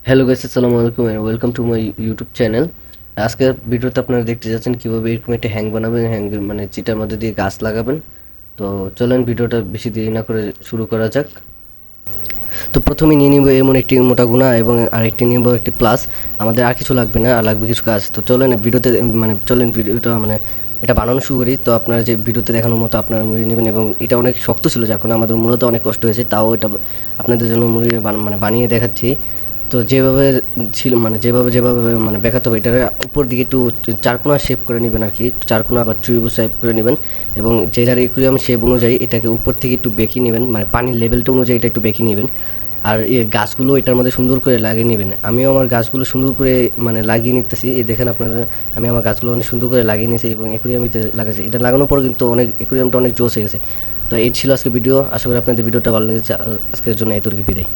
Hello guys, আসসালামু আলাইকুম and welcome to my YouTube channel. আজকের ভিডিওতে আপনারা দেখতে যাচ্ছেন কীভাবে এরকম একটা হ্যাং বানাবেন, হ্যাং মানে যেটার মধ্যে দিয়ে গাছ লাগাবেন। তো চলেন ভিডিওটা বেশি দেরি না করে শুরু করা যাক। তো প্রথমে নিয়ে নিব এমন একটি মোটা গুণা এবং আরেকটি নিব একটি প্লাস। আমাদের আর কিছু লাগবে না, আর লাগবে কিছু গাছ। তো চলেন ভিডিওতে চলেন ভিডিওটা এটা বানানো শুরু করি। তো আপনারা যে ভিডিওতে দেখানোর মতো আপনারা মুড়িয়ে নেবেন, এবং এটা অনেক শক্ত ছিল, যখন আমাদের মূলত অনেক কষ্ট হয়েছে, তাও এটা আপনাদের জন্য মুড়িয়ে বানিয়ে দেখাচ্ছি। তো যেভাবে ছিল যেভাবে দেখাতে হবে, এটার উপর দিকে একটু চারকোনা শেপ করে নেবেন আর কি, চারকোনা বা ত্রিভুজ শেপ করে নেবেন। এবং যেটার ইকুইলিব্রিয়াম শেপ অনুযায়ী এটাকে উপর থেকে একটু বেঁকিয়ে নেবেন, মানে পানির লেভেলটা অনুযায়ী এটা একটু বেঁকিয়ে নেবেন। আর গাছগুলো এটার মধ্যে সুন্দর করে লাগিয়ে নেবেন। আমিও আমার গাছগুলো সুন্দর করে লাগিয়ে নিতেছি। এই দেখেন আপনারা, আমি আমার গাছগুলো অনেক সুন্দর করে লাগিয়ে নিয়েছি এবং অ্যাকুরিয়ামে লাগাচ্ছি। এটা লাগানোর পর কিন্তু অ্যাকুরিয়ামটা অনেক জোস হয়ে গেছে। তো এই ছিল আজকে ভিডিও। আশা করি আপনাদের ভিডিওটা ভালো লেগেছে। আজকের জন্য এতটুকু বিদায়।